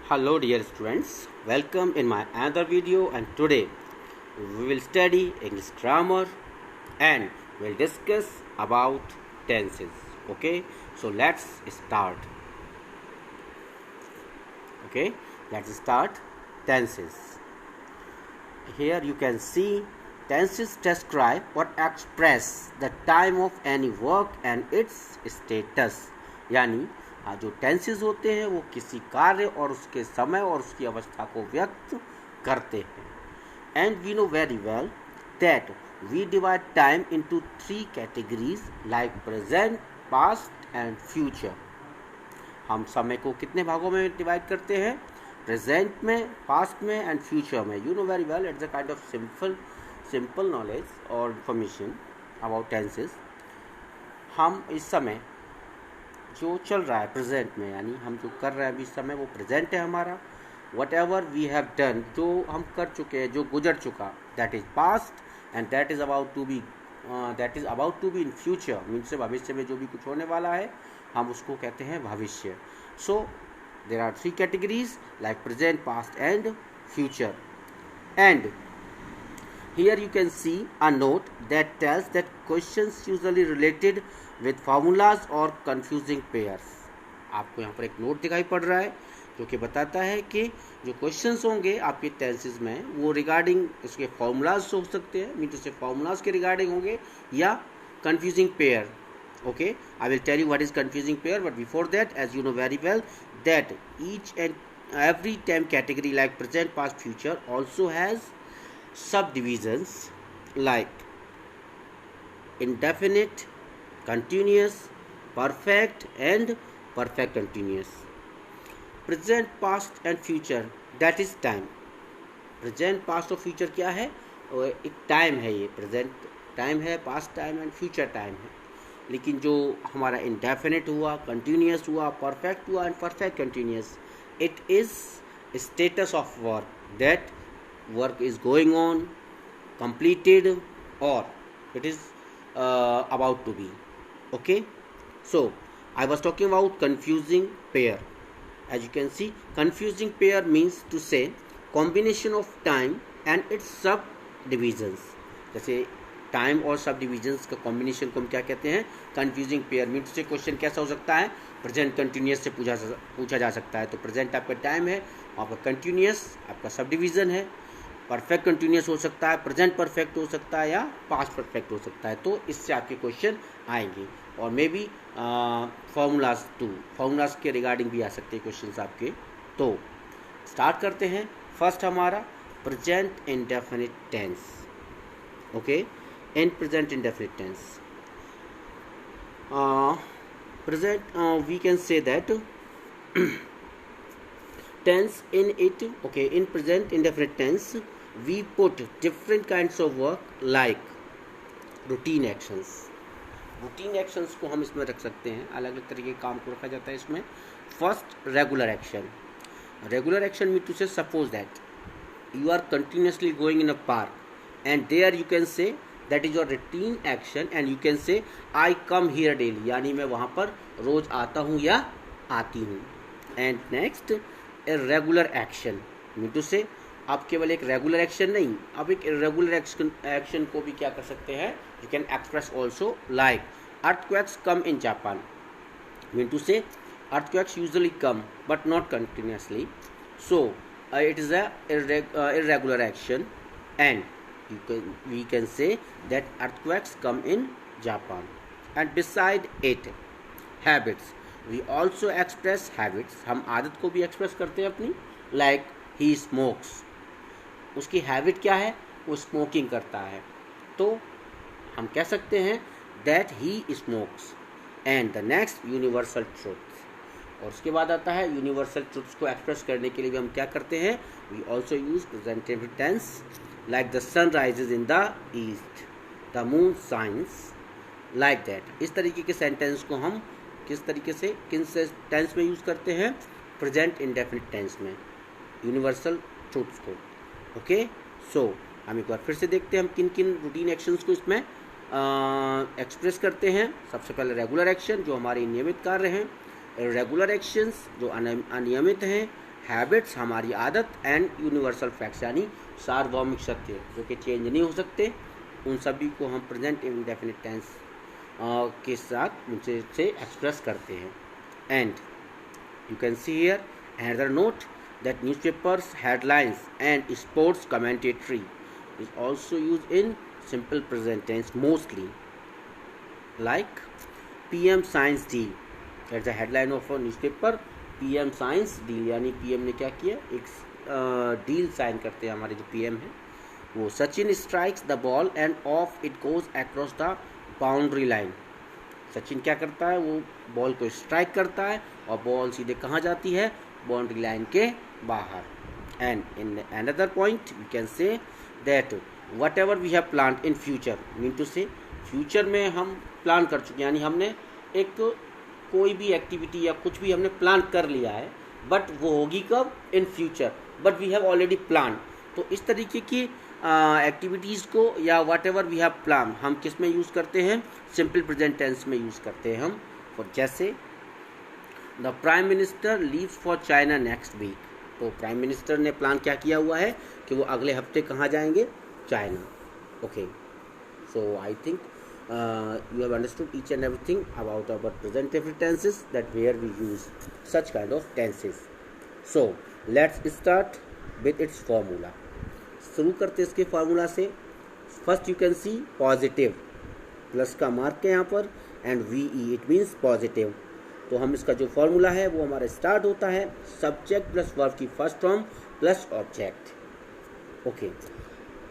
Hello dear students, welcome in my another video, and today we will study English grammar and we'll discuss about tenses. Okay, so let's start. Okay, let's start tenses. Here you can see tenses describe or express the time of any work and its status. यानी जो tenses होते हैं वो किसी कार्य और उसके समय और उसकी अवस्था को व्यक्त करते हैं. And we know very well that we divide time into 3 categories like present, past and future. हम समय को कितने भागों में डिवाइड करते हैं? प्रेजेंट में, पास्ट में एंड फ्यूचर में. You know very well it's a kind of simple knowledge और इंफॉर्मेशन अबाउट टेंसेस. हम इस समय जो चल रहा है प्रेजेंट में, यानी हम जो कर रहे हैं अभी समय, वो प्रेजेंट है हमारा. Whatever we have done, जो हम कर चुके हैं, जो गुजर चुका, that is past. And that is about to be in future. Means भविष्य में जो भी कुछ होने वाला है हम उसको कहते हैं भविष्य. So there are 3 categories like present, past and future. And here you can see a note that tells that questions usually related with formulas or confusing pairs. आपको यहाँ पर एक नोट दिखाई पड़ रहा है जो कि बताता है कि जो क्वेश्चंस होंगे आपके टेंसेस में वो रिगार्डिंग इसके फॉर्मूलाज हो सकते हैं, मीन टू से फॉर्मूलाज के रिगार्डिंग होंगे, या confusing pair. Okay, I will tell you what is confusing pair, but before that, as you know very well that each and every time category like present, past, future also has subdivisions like indefinite, continuous, perfect and perfect continuous. Present, past and future, that is time. Present, past और future क्या है? एक time है. ये present time है, past time and future time है. लेकिन जो हमारा इंडेफिनिट हुआ, कंटिन्यूस हुआ, परफेक्ट हुआ and perfect continuous, it is status of work, that work is going on, completed, or it is about to be. Okay, so I was talking about confusing pair. As you can see, confusing pair means to say combination of time and its subdivisions. जैसे time और सब divisions का combination को हम क्या कहते हैं? Confusing pair. Mean से क्वेश्चन कैसा हो सकता है? प्रेजेंट कंटिन्यूस से पूछा जा सकता है. तो प्रेजेंट आपका टाइम है, आपका कंटिन्यूस आपका सब डिविजन है. परफेक्ट कंटिन्यूस हो सकता है, प्रेजेंट परफेक्ट हो सकता है, या पास्ट परफेक्ट हो सकता है. तो इससे आपके क्वेश्चन आएंगे. और मे बी फॉर्मूलाज फॉर्मूलाज के रिगार्डिंग भी आ सकते हैं क्वेश्चन आपके. तो स्टार्ट करते हैं. फर्स्ट हमारा present indefinite tense. Okay, in present indefinite tense. Present, we can say that tense in it. Okay, in present indefinite tense we put different kinds of work like routine actions. routine actions को हम इसमें रख सकते हैं, अलग अलग तरीके के काम को रखा जाता है इसमें. First, regular action. Regular action mean to say suppose that you are continuously going in a park and there you can say that is your routine action and you can say I come here daily, यानी मैं वहाँ पर रोज आता हूँ या आती हूँ. And next, irregular action mean to say आप केवल एक रेगुलर एक्शन नहीं, आप एक इर्रेगुलर एक्शन को भी क्या कर सकते हैं? You can express also like earthquakes come in Japan. Mean to say earthquakes usually come but not continuously. So it is a irregular action, and we can say that earthquakes come in Japan. And beside it, habits, we also express habits. हम आदत को भी express करते हैं अपनी. like he smokes, उसकी habit क्या है? वो स्मोकिंग करता है. तो हम कह सकते हैं that he smokes. and the next, universal truth. और उसके बाद आता है यूनिवर्सल ट्रुथ्स को एक्सप्रेस करने के लिए भी हम क्या करते हैं? We also use present tense like the sun rises in the east, the moon shines, like that. इस तरीके के सेंटेंस को हम किस तरीके से, किन से टेंस में यूज करते हैं? प्रेजेंट इंडेफिनिट टेंस में, यूनिवर्सल ट्रुथ्स को. ओके, सो हम एक बार फिर से देखते हैं हम किन किन रूटीन एक्शंस को इसमें एक्सप्रेस करते हैं. सबसे पहले रेगुलर एक्शन जो हमारे नियमित कार्य हैं, रेगुलर एक्शंस जो अनियमित हैं, हैबिट्स हमारी आदत, एंड यूनिवर्सल फैक्ट्स यानी सार्वभौमिक सत्य जो कि चेंज नहीं हो सकते, उन सभी को हम प्रेजेंट इंडेफिनिट टेंस के साथ उनसे एक्सप्रेस करते हैं. And you can see here another note that newspapers headlines and sports commentary is also used in simple present tense mostly, like PM Science Deal. That's the headline of a newspaper. PM Science Deal यानी PM ने क्या किया, एक deal sign करते हैं हमारे जो PM है वो. Sachin strikes the ball end of it goes across the boundary line. Sachin क्या करता है, वो बॉल को स्ट्राइक करता है और बॉल सीधे कहाँ जाती है, बाउंड्री लाइन के बाहर. And in another point we can say that whatever we have plan in future, mean to say future में हम प्लान कर चुके हैं, यानी हमने एक कोई भी एक्टिविटी या कुछ भी हमने प्लान कर लिया है, बट वो होगी कब, in future, but we have already plan. तो इस तरीके की एक्टिविटीज़ को या whatever we have plan हम किस में यूज़ करते हैं, सिंपल प्रेजेंट टेंस में यूज़ करते हैं हम. और जैसे the prime minister leaves for China next week. तो प्राइम मिनिस्टर ने प्लान क्या किया हुआ है कि वो अगले हफ्ते कहाँ जाएंगे, China. Okay, so I think you have understood each and everything about our present perfect tenses, that where we use such kind of tenses. So let's start with its formula. शुरू करते इसके फार्मूला से. First you can C positive, plus का mark है यहाँ पर, and VE it means positive. तो हम इसका जो फार्मूला है वो हमारा स्टार्ट होता है सब्जेक्ट प्लस वर्ब की first form plus object. Okay,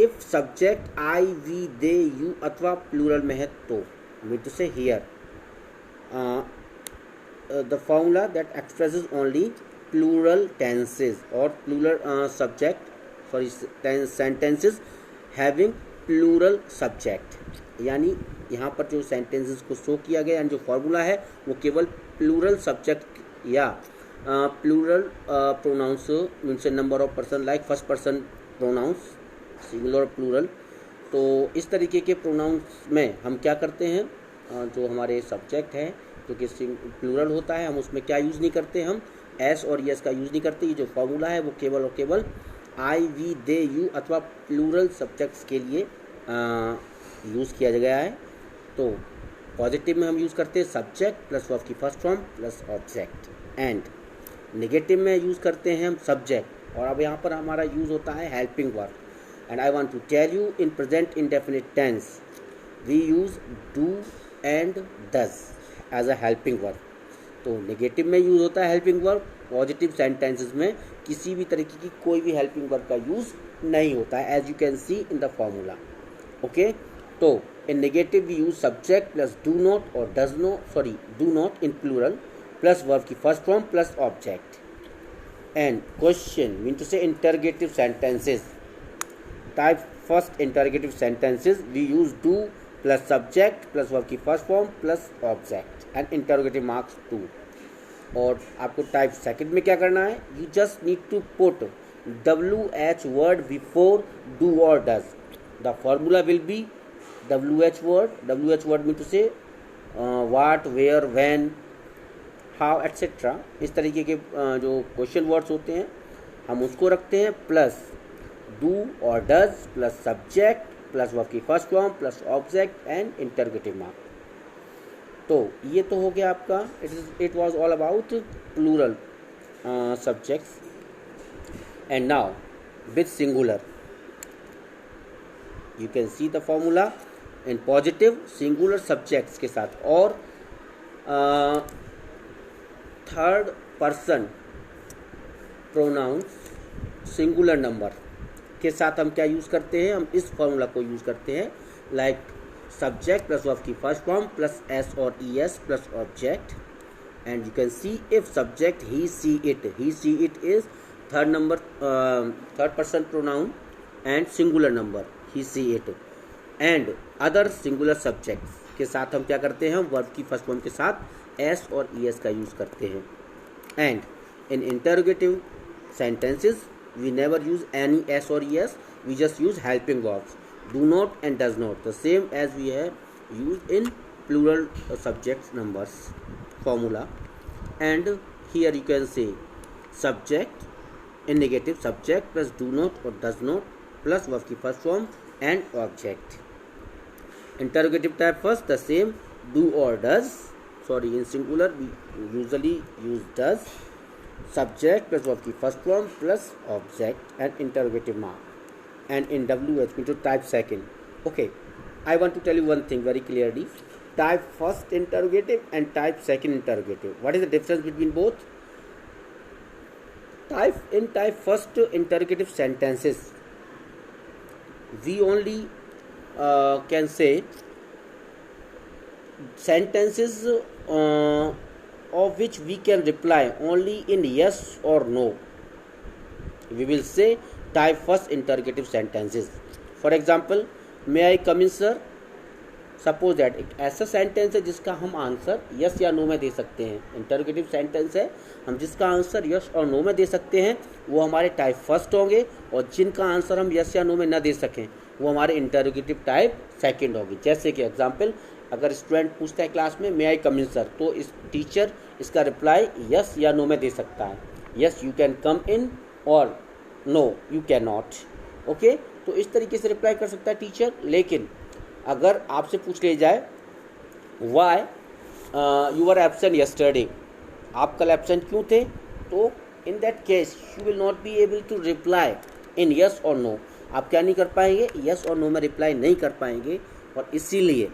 if subject I we they you अथवा प्लूरल में है तो mean to say here the formula that expresses only plural tenses और plural subject sorry sentences having plural subject. यानी यहाँ पर जो सेंटेंसेस को शो किया गया एंड जो फॉर्मूला है वो केवल प्लूरल सब्जेक्ट या plural pronouns means number of person like first person pronouns singular plural. तो इस तरीके के प्रोनाउंस में हम क्या करते हैं, जो हमारे सब्जेक्ट है जो कि प्लूरल होता है, हम उसमें क्या यूज़ नहीं करते, हम एस और यस का यूज़ नहीं करते. ये जो फॉर्मूला है वो केवल और केवल आई वी दे यू अथवा प्लूरल सब्जेक्ट्स के लिए यूज़ किया गया है. तो पॉजिटिव में हम यूज़ करते हैं सब्जेक्ट प्लस वर्ब की first form plus object, and negative में यूज़ करते हैं हम सब्जेक्ट. और अब यहाँ पर हमारा यूज़ होता है helping verb. And I want to tell you in present indefinite tense we use do and does as a helping verb. तो नेगेटिव में यूज़ होता है हेल्पिंग वर्ब, पॉजिटिव सेंटेंसेस में किसी भी तरीके की कोई भी हेल्पिंग वर्ब का यूज़ नहीं होता है, as you can see in the formula. Okay, तो in negative we use subject plus do not और does not, sorry do not in plural plus verb की first form plus object. And question mean to say interrogative sentences. Type first interrogative sentences we use do plus subject plus verb की first form plus object and interrogative marks 2. और आपको type second में क्या करना है, you just need to put WH word before do or does. The formula will be WH word mean to say what, where, when, how etc. इस तरीके के जो क्वेश्चन वर्ड्स होते हैं हम उसको रखते हैं प्लस डू और does plus subject plus verb की first form plus object and interrogative mark. तो ये तो हो गया आपका, it was all about plural subjects. And now with singular you can see the formula in positive singular subjects के साथ और third person pronouns singular number के साथ हम क्या यूज़ करते हैं, हम इस फॉर्मूला को यूज़ करते हैं लाइक सब्जेक्ट प्लस वर्ब की फर्स्ट फॉर्म प्लस एस और E S plus object. And you can see if subject he see it is third person pronoun and singular number he see it. And other singular subjects के साथ हम क्या करते हैं, हम verb की first form के साथ एस और ई एस का यूज़ करते हैं. And in interrogative sentences we never use any s or es, we just use helping verbs do not and does not, the same as we have used in plural subjects numbers formula. And here you can say subject in negative subject plus do not or does not plus verb की first form and object. Interrogative type first, the same, do or does. Sorry, in singular we usually use does. Subject plus verb की first form plus object and interrogative mark. And in WH into type second. Okay, I want to tell you one thing very clearly. Type first interrogative and type second interrogative. What is the difference between both? Type first interrogative sentences, we only can say sentences of which we can reply only in yes or no. We will say type first interrogative sentences. For example, may I come in sir? Suppose that एक ऐसा sentence है जिसका हम answer yes या no में दे सकते हैं. Interrogative sentence है, हम जिसका आंसर यस और नो में दे सकते हैं वो हमारे टाइप फर्स्ट होंगे, और जिनका आंसर हम यस या नो में न दे सकें वो हमारे इंटरोगेटिव टाइप सेकंड होगी. जैसे कि एग्जांपल, अगर स्टूडेंट पूछता है क्लास में मे आई कम इन सर, तो इस टीचर इसका रिप्लाई यस या नो में दे सकता है. Yes you can come in और no you can not. Okay, तो इस तरीके से रिप्लाई कर सकता है टीचर. लेकिन अगर आपसे पूछ लिया जाए why you are absent yesterday, आप कल एब्सेंट क्यों थे, तो in that case you will not be able to reply in yes और नो. आप क्या नहीं कर पाएंगे, यस और नो में रिप्लाई नहीं कर पाएंगे, और इसीलिए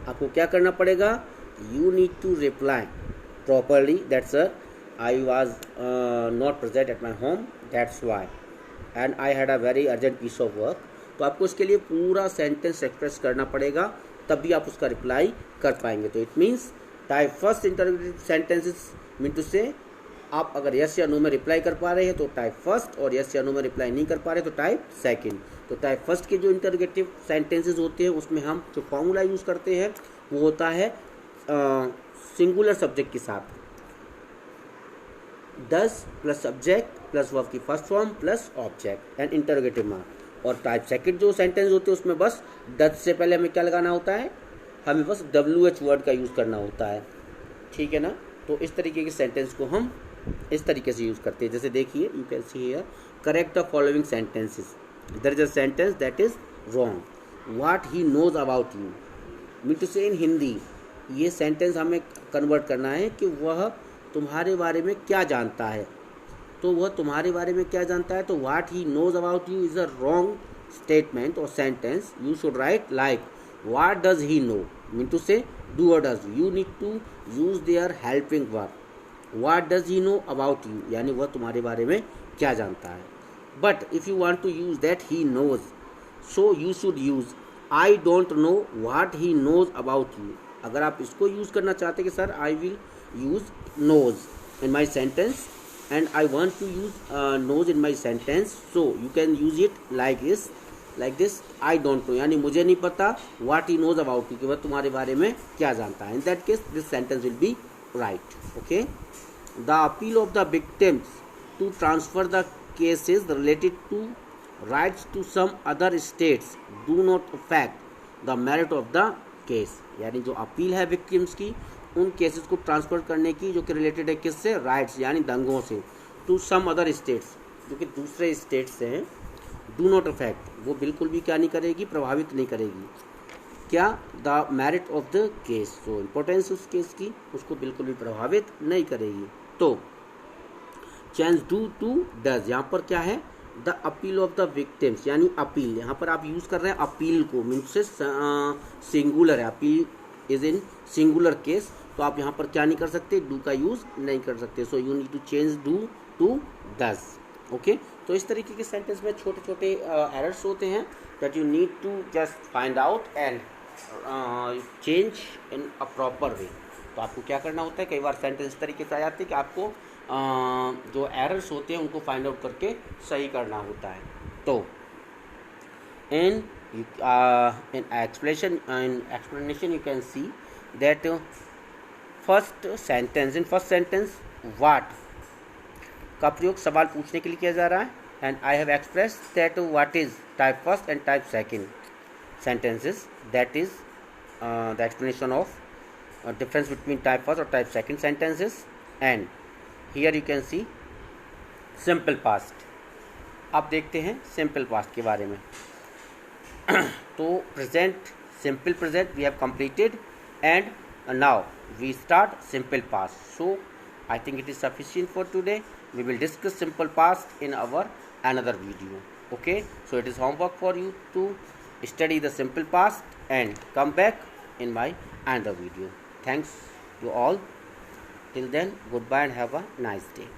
आपको क्या करना पड़ेगा, you need to reply properly that sir I was not present at my home that's why and I had a very urgent piece of work. तो आपको इसके लिए पूरा सेंटेंस एक्सप्रेस करना पड़ेगा, तब भी आप उसका रिप्लाई कर पाएंगे. तो it means type first interrogative sentences mean to say आप अगर यस या नो में रिप्लाई कर पा रहे हैं तो टाइप फर्स्ट, और यस या नो में रिप्लाई नहीं कर पा रहे तो टाइप सेकंड. तो टाइप फर्स्ट के जो इंटरोगेटिव सेंटेंसेस होते हैं उसमें हम जो फॉर्मूला यूज़ करते हैं वो होता है सिंगुलर सब्जेक्ट के साथ, does plus subject plus verb की first form plus object and interrogative mark. और टाइप सेकंड जो सेंटेंस होते हैं उसमें बस डज से पहले हमें क्या लगाना होता है, हमें बस WH वर्ड का यूज़ करना होता है. ठीक है ना. तो इस तरीके के सेंटेंस को हम इस तरीके से यूज़ करते हैं. जैसे देखिए, you can see here, correct the following sentences. There is a sentence that is wrong, what he knows about you. Mean to say in Hindi ये सेंटेंस हमें कन्वर्ट करना है कि वह तुम्हारे बारे में क्या जानता है. तो वह तुम्हारे बारे में क्या जानता है, तो what he knows about you is a wrong statement और sentence. You should write like what does he know, mean to say do और does. You need to use their helping verb. What does he know about you यानी वह तुम्हारे बारे में क्या जानता है. But if you want to use that he knows, so you should use I don't know what he knows about you. अगर आप इसको यूज करना चाहते हैं कि sir I will use knows in my sentence and I want to use knows in my sentence, so you can use it like this I don't know यानी मुझे नहीं पता what he knows about you कि वह तुम्हारे बारे में क्या जानता है. In that case this sentence will be right. Okay, the appeal of the victims to transfer the cases related to rights to some other states do not affect the merit of the case. यानी जो appeal है victims की उन cases को transfer करने की जो कि रिलेटेड है किससे, राइट्स यानी दंगों से, टू सम अदर स्टेट्स जो कि दूसरे स्टेट से हैं, डू नॉट अफेक्ट वो बिल्कुल भी क्या नहीं करेगी, प्रभावित नहीं करेगी क्या, the merit of the case. तो इम्पोर्टेंस उस केस की उसको बिल्कुल भी प्रभावित नहीं करेगी. तो चेंज डू टू डज, यहाँ पर क्या है, the appeal of the victims यानी अपील. यहाँ पर आप यूज़ कर रहे हैं अपील को, मीन्स से सिंगुलर है, appeal is in singular case. तो आप यहाँ पर क्या नहीं कर सकते, डू का यूज़ नहीं कर सकते. So you need to change do to does. Okay, तो इस तरीके के सेंटेंस में छोटे छोटे एरर्स होते हैं that you need to just find out and change in a proper way. तो आपको क्या करना होता है, कई बार सेंटेंस इस तरीके से आ जाते हैं कि आपको जो एरर्स होते हैं उनको फाइंड आउट करके सही करना होता है. तो इन explanation you can see that first sentence what का प्रयोग सवाल पूछने के लिए किया जा रहा है. And I have expressed that what is type first and type second sentences, that is the explanation of difference between type first or type second sentences. And here you can see simple past. अब देखते हैं simple past के बारे में। तो present, simple present we have completed, and now we start simple past. So I think it is sufficient for today. We will discuss simple past in our another video. Okay, so it is homework for you to study the simple past and come back in my another video. Thanks you all. Till then, goodbye and have a nice day.